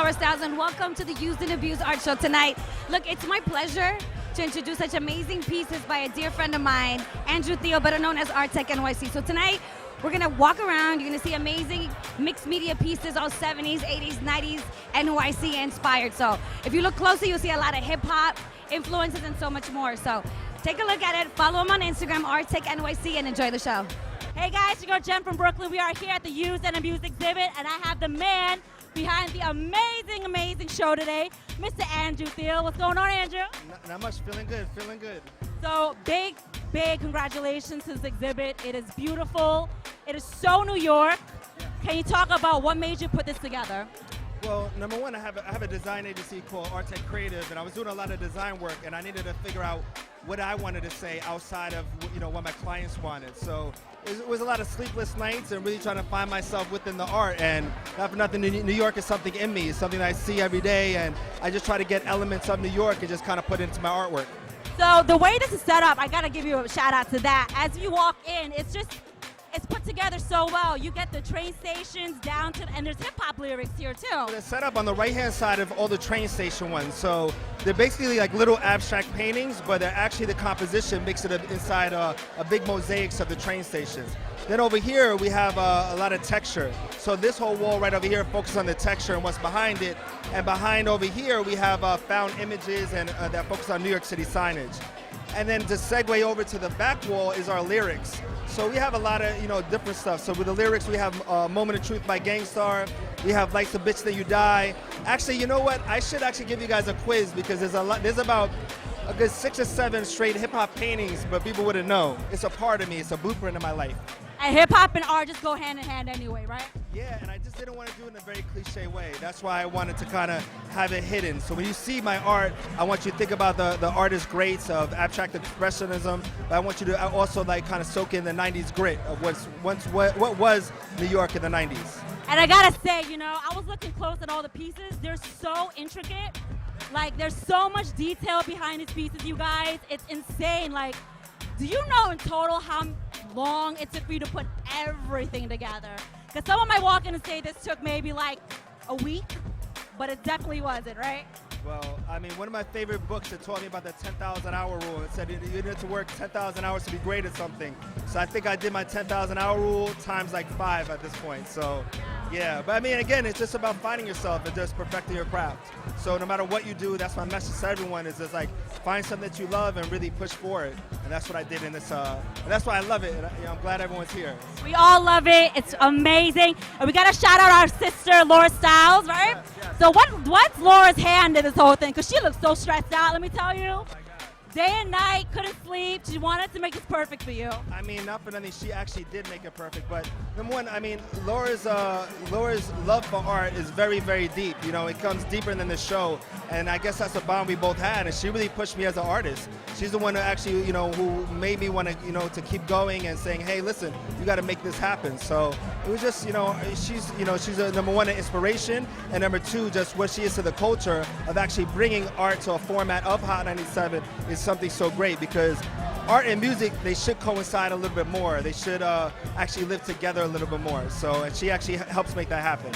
Laura Styles, and welcome to the Used and Abused Art Show tonight. Look, it's my pleasure to introduce such amazing pieces by a dear friend of mine, Andrew Theo, better known as Arttech NYC. So tonight, we're gonna walk around, you're gonna see amazing mixed media pieces, all 70s, 80s, 90s, NYC inspired. So if you look closely, you'll see a lot of hip hop influences and so much more. So take a look at it, follow him on Instagram, Arttech NYC, and enjoy the show. Hey guys, it's your girl Jen from Brooklyn. We are here at the Used and Abused exhibit, and I have the man behind the amazing, amazing show today, Mr. Andrew Theo. What's going on, Andrew? Not much. Feeling good. Feeling good. So big congratulations to this exhibit. It is beautiful. It is so New York. Can you talk about what made you put this together? Well, number one, I have a design agency called Arttech Creative, and I was doing a lot of design work, and I needed to figure out what I wanted to say outside of what my clients wanted. So it was a lot of sleepless nights and really trying to find myself within the art. And not for nothing, New York is something in me. It's something that I see every day, and I just try to get elements of New York and just kind of put it into my artwork. So the way this is set up, I gotta give you a shout out to that. As you walk in, it's put together so well. You get the train stations down to, and there's hip hop lyrics here too. They're set up on the right-hand side of all the train station ones. So they're basically like little abstract paintings, but they're actually the composition makes it inside a big mosaics of the train stations. Then over here, we have a lot of texture. So this whole wall right over here focuses on the texture and what's behind it. And behind over here, we have found images and that focus on New York City signage. And then to segue over to the back wall is our lyrics. So we have a lot of different stuff. So with the lyrics, we have Moment of Truth by Gangstar. We have Life's a Bitch That You Die. Actually, you know what? I should actually give you guys a quiz because there's about a good 6 or 7 straight hip hop paintings, but people wouldn't know. It's a part of me. It's a blueprint of my life. And hip hop and art just go hand in hand anyway, right? Yeah, and I just didn't want to do it in a very cliche way. That's why I wanted to kind of have it hidden. So when you see my art, I want you to think about the artist greats of abstract expressionism, but I want you to also like kind of soak in the 90s grit of what was New York in the 90s. And I gotta say, I was looking close at all the pieces. They're so intricate. Like, there's so much detail behind these pieces, you guys. It's insane. Like, do you know in total how long it took for you to put everything together? Because someone might walk in and say this took maybe like a week, but it definitely wasn't, right? Well, I mean, one of my favorite books that taught me about the 10,000 hour rule. It said you need to work 10,000 hours to be great at something. So I think I did my 10,000 hour rule times like 5 at this point. So yeah, but I mean, again, it's just about finding yourself and just perfecting your craft. So no matter what you do, that's my message to everyone is just like find something that you love and really push for it. And that's what I did in this, and that's why I love it. And I'm glad everyone's here. We all love it. It's amazing. And we got to shout out our sister, Laura Styles, right? Yes, yes. So what's Laura's hand in this whole thing? Because she looks so stressed out, let me tell you. Day and night, couldn't sleep. She wanted to make this perfect for you. I mean, not for nothing, she actually did make it perfect. But number one, I mean, Laura's love for art is very, very deep. It comes deeper than the show. And I guess that's a bond we both had. And she really pushed me as an artist. She's the one who actually, who made me want to, to keep going and saying, hey, listen, you got to make this happen. So it was just, she's a number one, an inspiration. And number two, just what she is to the culture of actually bringing art to a format of Hot 97 is something so great because art and music, they should coincide a little bit more. They should actually live together a little bit more. So, and she actually helps make that happen.